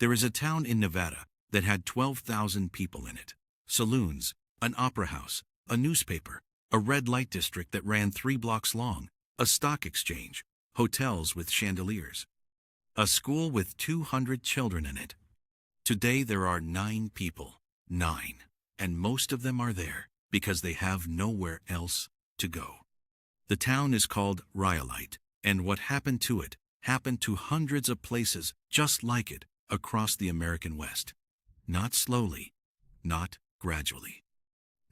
There is a town in Nevada that had 12,000 people in it. Saloons, an opera house, a newspaper, a red light district that ran 3 blocks long, a stock exchange, hotels with chandeliers, a school with 200 children in it. Today there are 9 people. 9. And most of them are there because they have nowhere else to go. The town is called Rhyolite, and what happened to it happened to hundreds of places just like it across the American West. Not slowly, not gradually.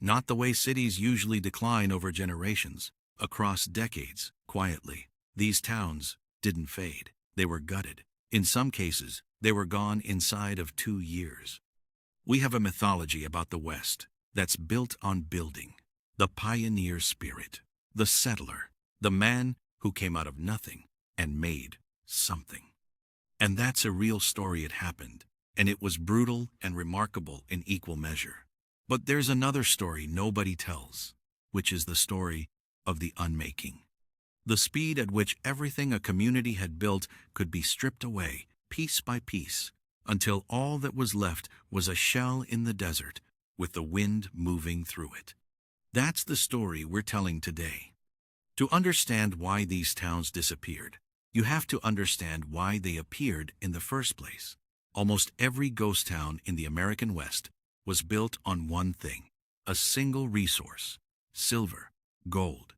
Not the way cities usually decline over generations, across decades, quietly. These towns didn't fade. They were gutted. In some cases, they were gone inside of 2 years. We have a mythology about the West that's built on building. The pioneer spirit, the settler, the man who came out of nothing and made something. And that's a real story. It happened, and it was brutal and remarkable in equal measure. But there's another story nobody tells, which is the story of the unmaking. The speed at which everything a community had built could be stripped away, piece by piece, until all that was left was a shell in the desert with the wind moving through it. That's the story we're telling today. To understand why these towns disappeared, you have to understand why they appeared in the first place. Almost every ghost town in the American West was built on one thing, a single resource: silver, gold,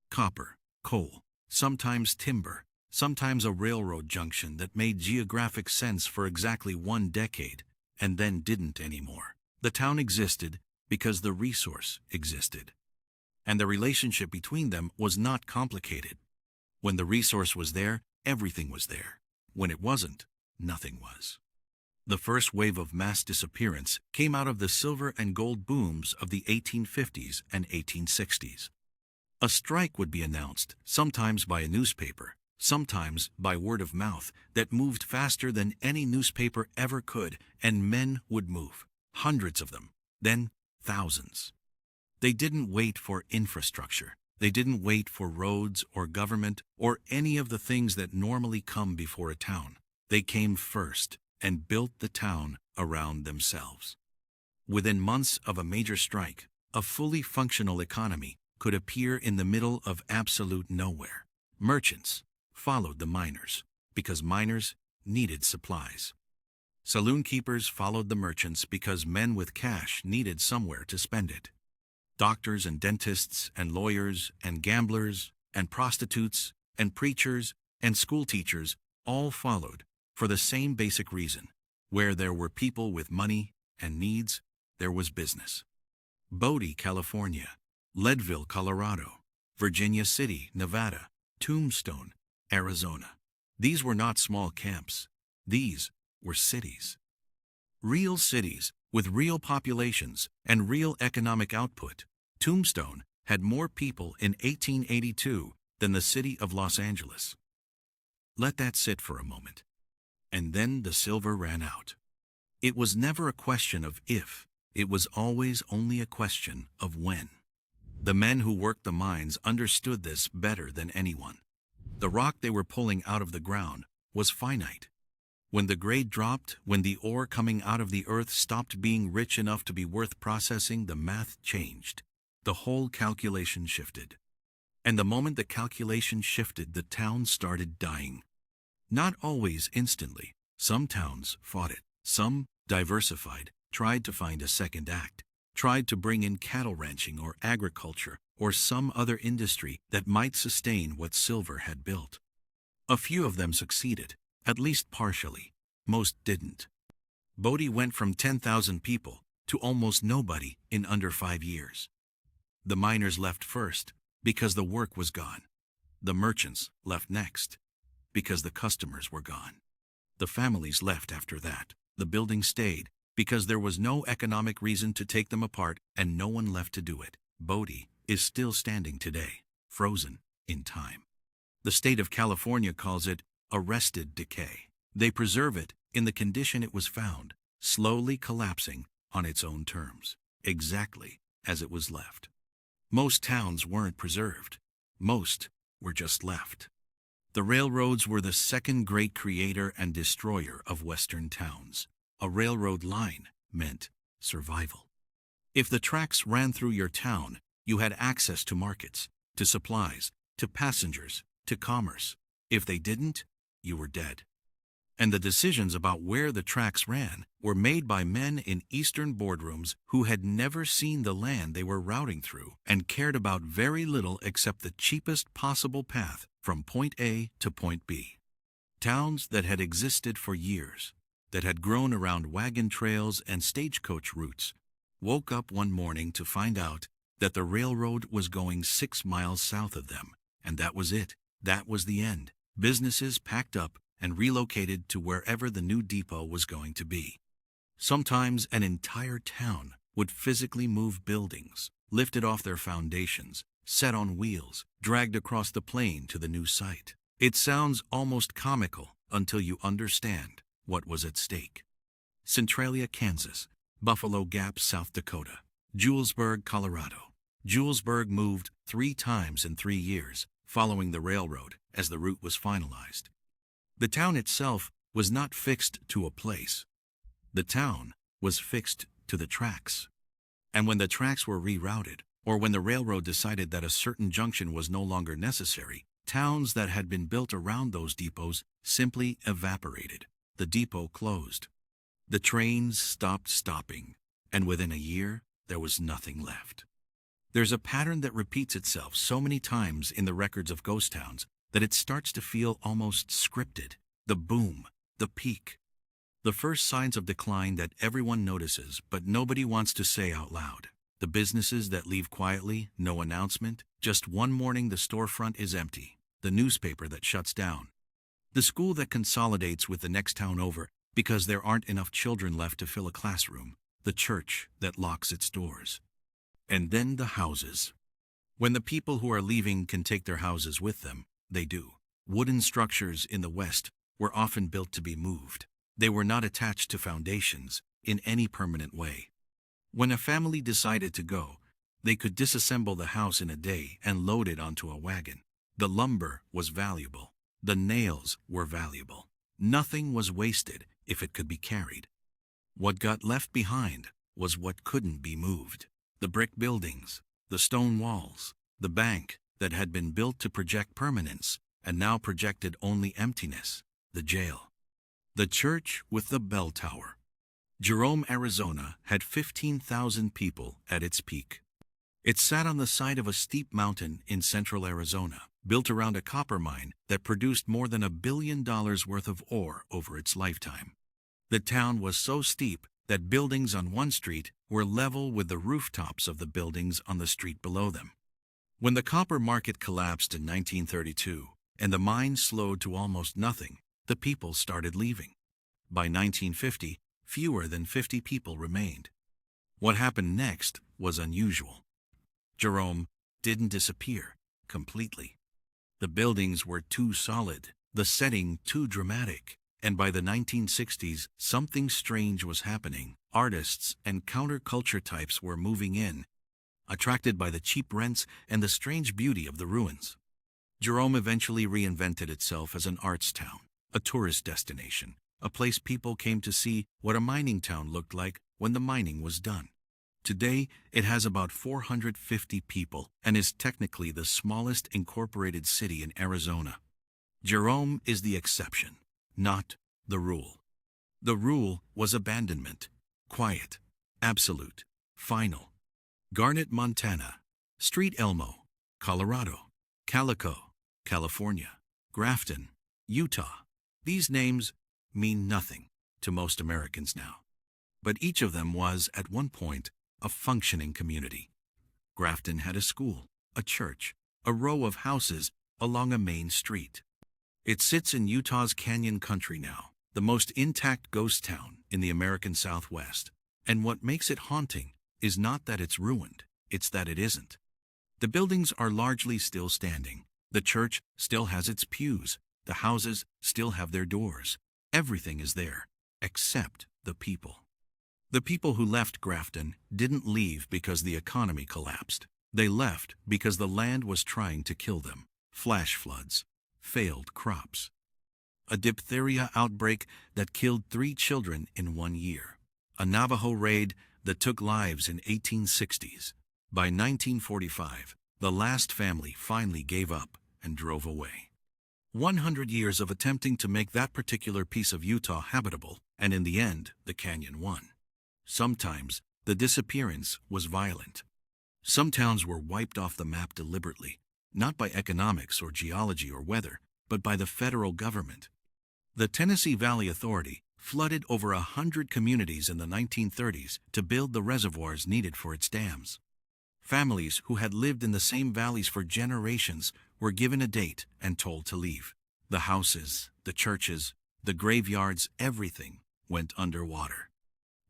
copper, coal, sometimes timber, sometimes a railroad junction that made geographic sense for exactly 1 decade and then didn't anymore. The town existed because the resource existed. And the relationship between them was not complicated. When the resource was there, everything was there. When it wasn't, nothing was. The first wave of mass disappearance came out of the silver and gold booms of the 1850s and 1860s. A strike would be announced, sometimes by a newspaper, sometimes by word of mouth, that moved faster than any newspaper ever could, and men would move. Hundreds of them, then thousands. They didn't wait for infrastructure. They didn't wait for roads or government or any of the things that normally come before a town. They came first and built the town around themselves. Within months of a major strike, a fully functional economy could appear in the middle of absolute nowhere. Merchants followed the miners because miners needed supplies. Saloon keepers followed the merchants because men with cash needed somewhere to spend it. Doctors and dentists and lawyers and gamblers and prostitutes and preachers and school teachers all followed for the same basic reason. Where there were people with money and needs, there was business. Bodie, California; Leadville, Colorado; Virginia City, Nevada; Tombstone, Arizona. These were not small camps. These were cities. Real cities with real populations and real economic output. Tombstone had more people in 1882 than the city of Los Angeles. Let that sit for a moment. And then the silver ran out. It was never a question of if, it was always only a question of when. The men who worked the mines understood this better than anyone. The rock they were pulling out of the ground was finite. When the grade dropped, when the ore coming out of the earth stopped being rich enough to be worth processing, the math changed. The whole calculation shifted. And the moment the calculation shifted, the town started dying. Not always instantly. Some towns fought it. Some diversified, tried to find a second act, tried to bring in cattle ranching or agriculture or some other industry that might sustain what silver had built. A few of them succeeded, at least partially. Most didn't. Bodie went from 10,000 people to almost nobody in under 5 years. The miners left first because the work was gone. The merchants left next because the customers were gone. The families left after that. The buildings stayed because there was no economic reason to take them apart and no one left to do it. Bodie is still standing today, frozen in time. The state of California calls it arrested decay. They preserve it in the condition it was found, slowly collapsing on its own terms, exactly as it was left. Most towns weren't preserved. Most were just left. The railroads were the second great creator and destroyer of Western towns. A railroad line meant survival. If the tracks ran through your town, you had access to markets, to supplies, to passengers, to commerce. If they didn't, you were dead. And the decisions about where the tracks ran were made by men in Eastern boardrooms who had never seen the land they were routing through and cared about very little except the cheapest possible path from point A to point B. Towns that had existed for years, that had grown around wagon trails and stagecoach routes, woke up one morning to find out that the railroad was going 6 miles south of them, and that was it. That was the end. Businesses packed up and relocated to wherever the new depot was going to be. Sometimes an entire town would physically move buildings, lifted off their foundations, set on wheels, dragged across the plain to the new site. It sounds almost comical until you understand what was at stake. Centralia, Kansas. Buffalo Gap, South Dakota. Julesburg, Colorado. Julesburg moved 3 times in 3 years, following the railroad as the route was finalized. The town itself was not fixed to a place. The town was fixed to the tracks. And when the tracks were rerouted, or when the railroad decided that a certain junction was no longer necessary, towns that had been built around those depots simply evaporated. The depot closed. The trains stopped stopping, and within a year, there was nothing left. There's a pattern that repeats itself so many times in the records of ghost towns that it starts to feel almost scripted. The boom, the peak. The first signs of decline that everyone notices but nobody wants to say out loud. The businesses that leave quietly, no announcement, just one morning the storefront is empty. The newspaper that shuts down. The school that consolidates with the next town over because there aren't enough children left to fill a classroom. The church that locks its doors. And then the houses. When the people who are leaving can take their houses with them, they do. Wooden structures in the West were often built to be moved. They were not attached to foundations in any permanent way. When a family decided to go, they could disassemble the house in a day and load it onto a wagon. The lumber was valuable. The nails were valuable. Nothing was wasted if it could be carried. What got left behind was what couldn't be moved. The brick buildings, the stone walls, the bank that had been built to project permanence and now projected only emptiness, the jail. The church with the bell tower. Germ, Arizona had 15,000 people at its peak. It sat on the side of a steep mountain in central Arizona, built around a copper mine that produced more than $1 billion worth of ore over its lifetime. The town was so steep that buildings on one street were level with the rooftops of the buildings on the street below them. When the copper market collapsed in 1932 and the mine slowed to almost nothing, the people started leaving. By 1950, fewer than 50 people remained. What happened next was unusual. Jerome didn't disappear completely. The buildings were too solid, the setting too dramatic, and by the 1960s, something strange was happening. Artists and counterculture types were moving in, attracted by the cheap rents and the strange beauty of the ruins. Jerome eventually reinvented itself as an arts town, a tourist destination, a place people came to see what a mining town looked like when the mining was done. Today, it has about 450 people and is technically the smallest incorporated city in Arizona. Jerome is the exception, not the rule. The rule was abandonment, quiet, absolute, final. Garnet, Montana. Street Elmo, Colorado. Calico, California. Grafton, Utah. These names mean nothing to most Americans now. But each of them was, at one point, a functioning community. Grafton had a school, a church, a row of houses along a main street. It sits in Utah's Canyon Country now, the most intact ghost town in the American Southwest. And what makes it haunting is not that it's ruined, it's that it isn't. The buildings are largely still standing. The church still has its pews. The houses still have their doors. Everything is there, except the people. The people who left Grafton didn't leave because the economy collapsed. They left because the land was trying to kill them. Flash floods, failed crops. A diphtheria outbreak that killed 3 children in 1 year. A Navajo raid that took lives in 1860s. By 1945, the last family finally gave up and drove away. 100 years of attempting to make that particular piece of Utah habitable, and in the end, the canyon won. Sometimes, the disappearance was violent. Some towns were wiped off the map deliberately, not by economics or geology or weather, but by the federal government. The Tennessee Valley Authority flooded over 100 communities in the 1930s to build the reservoirs needed for its dams. Families who had lived in the same valleys for generations were given a date and told to leave. The houses, the churches, the graveyards, everything went underwater.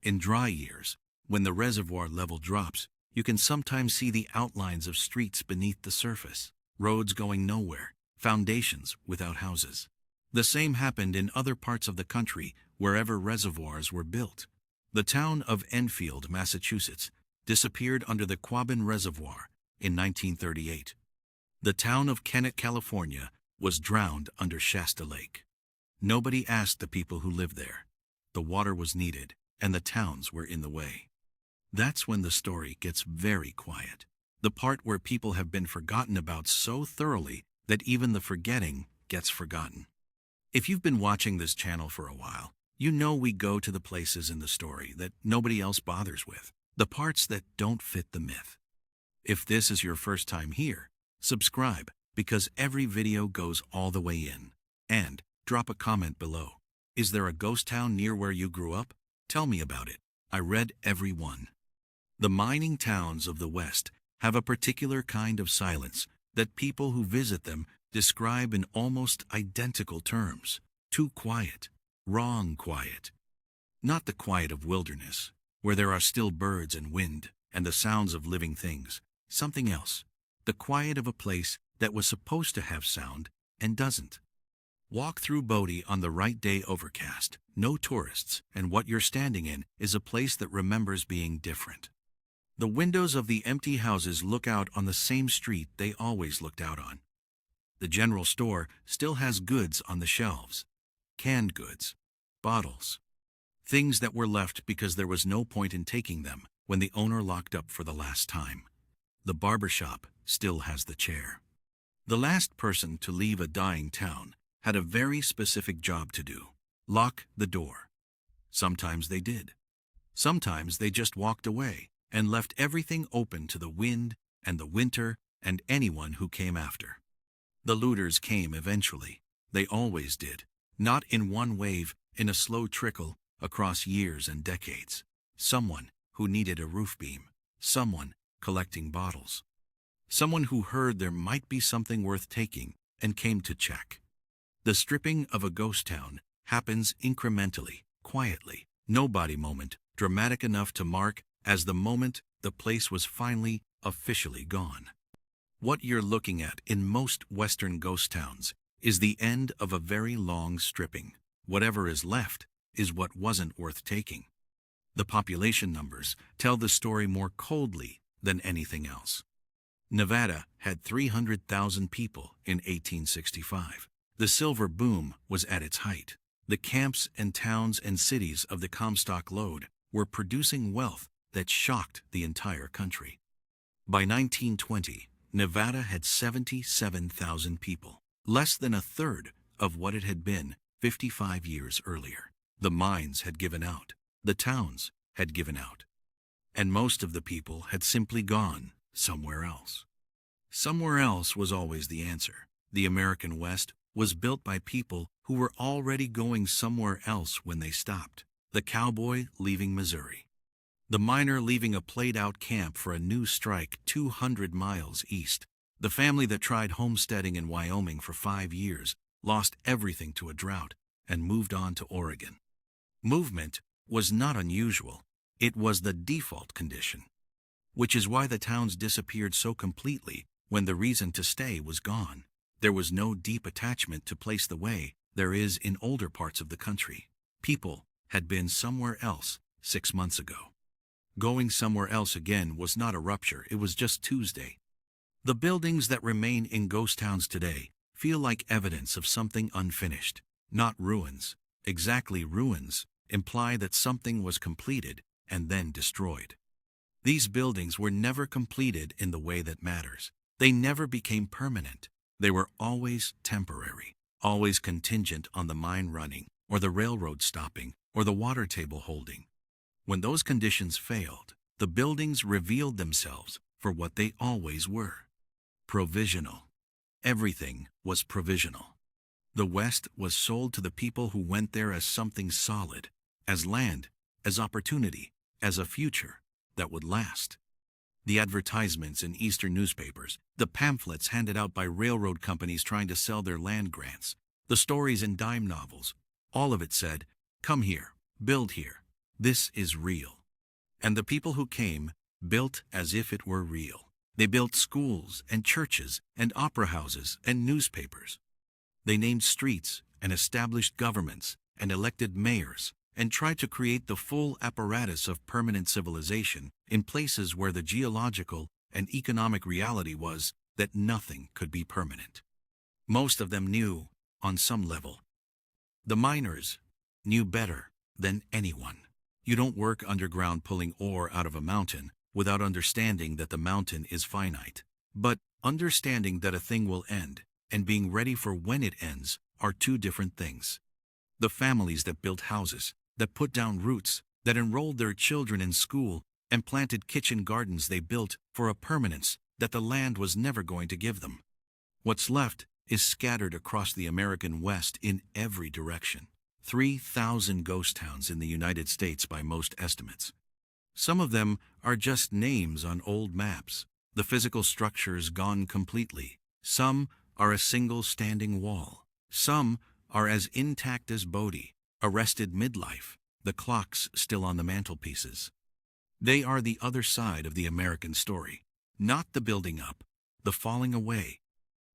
In dry years, when the reservoir level drops, you can sometimes see the outlines of streets beneath the surface, roads going nowhere, foundations without houses. The same happened in other parts of the country wherever reservoirs were built. The town of Enfield, Massachusetts, disappeared under the Quabbin Reservoir in 1938. The town of Kennett, California, was drowned under Shasta Lake. Nobody asked the people who lived there. The water was needed, and the towns were in the way. That's when the story gets very quiet. The part where people have been forgotten about so thoroughly that even the forgetting gets forgotten. If you've been watching this channel for a while, you know we go to the places in the story that nobody else bothers with, the parts that don't fit the myth. If this is your first time here, subscribe, because every video goes all the way in. And drop a comment below. Is there a ghost town near where you grew up? Tell me about it. I read every one. The mining towns of the West have a particular kind of silence that people who visit them describe in almost identical terms. Too quiet, wrong quiet. Not the quiet of wilderness, where there are still birds and wind and the sounds of living things. Something else. The quiet of a place that was supposed to have sound and doesn't. Walk through Bodie on the right day, overcast, no tourists, and what you're standing in is a place that remembers being different. The windows of the empty houses look out on the same street they always looked out on. The general store still has goods on the shelves. Canned goods, bottles, things that were left because there was no point in taking them when the owner locked up for the last time. The barber shop still has the chair. The last person to leave a dying town had a very specific job to do: lock the door. Sometimes they did. Sometimes they just walked away and left everything open to the wind and the winter and anyone who came after. The looters came eventually. They always did. Not in one wave, in a slow trickle across years and decades. Someone who needed a roof beam. Someone collecting bottles. Someone who heard there might be something worth taking and came to check. The stripping of a ghost town happens incrementally, quietly. No body moment dramatic enough to mark as the moment the place was finally officially gone. What you're looking at in most Western ghost towns is the end of a very long stripping. Whatever is left is what wasn't worth taking. The population numbers tell the story more coldly than anything else. Nevada had 300,000 people in 1865. The silver boom was at its height. The camps and towns and cities of the Comstock Lode were producing wealth that shocked the entire country. By 1920, Nevada had 77,000 people, less than a third of what it had been 55 years earlier. The mines had given out. The towns had given out. And most of the people had simply gone somewhere else. Somewhere else was always the answer. The American West was built by people who were already going somewhere else when they stopped. The cowboy leaving Missouri. The miner leaving a played-out camp for a new strike 200 miles east. The family that tried homesteading in Wyoming for 5 years, lost everything to a drought, and moved on to Oregon. Movement was not unusual. It was the default condition. Which is why the towns disappeared so completely when the reason to stay was gone. There was no deep attachment to place the way there is in older parts of the country. People had been somewhere else 6 months ago. Going somewhere else again was not a rupture, it was just Tuesday. The buildings that remain in ghost towns today feel like evidence of something unfinished, not ruins. Exactly, ruins imply that something was completed and then destroyed. These buildings were never completed in the way that matters. They never became permanent. They were always temporary, always contingent on the mine running, or the railroad stopping, or the water table holding. When those conditions failed, the buildings revealed themselves for what they always were: provisional. Everything was provisional. The West was sold to the people who went there as something solid, as land, as opportunity, as a future that would last. The advertisements in Eastern newspapers, the pamphlets handed out by railroad companies trying to sell their land grants, the stories in dime novels, all of it said, "Come here, build here. This is real." And the people who came built as if it were real. They built schools and churches and opera houses and newspapers. They named streets and established governments and elected mayors and tried to create the full apparatus of permanent civilization in places where the geological and economic reality was that nothing could be permanent. Most of them knew, on some level. The miners knew better than anyone. You don't work underground pulling ore out of a mountain without understanding that the mountain is finite. But understanding that a thing will end and being ready for when it ends are two different things. The families that built houses, that put down roots, that enrolled their children in school and planted kitchen gardens they built for a permanence that the land was never going to give them. What's left is scattered across the American West in every direction. 3,000 ghost towns in the United States by most estimates. Some of them are just names on old maps, the physical structures gone completely. Some are a single standing wall. Some are as intact as Bodhi, arrested midlife, the clocks still on the mantelpieces. They are the other side of the American story, not the building up, the falling away.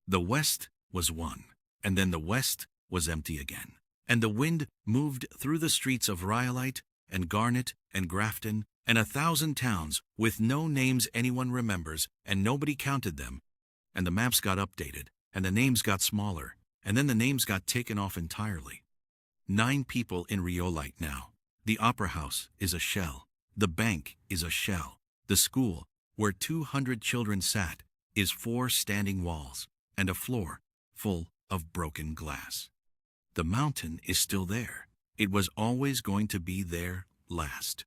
The West was one, and then the West was empty again. And the wind moved through the streets of Rhyolite and Garnet and Grafton and 1,000 towns with no names anyone remembers, and nobody counted them. And the maps got updated, and the names got smaller, and then the names got taken off entirely. 9 people in Rhyolite now. The opera house is a shell. The bank is a shell. The school, where 200 children sat, is 4 standing walls and a floor full of broken glass. The mountain is still there. It was always going to be there last.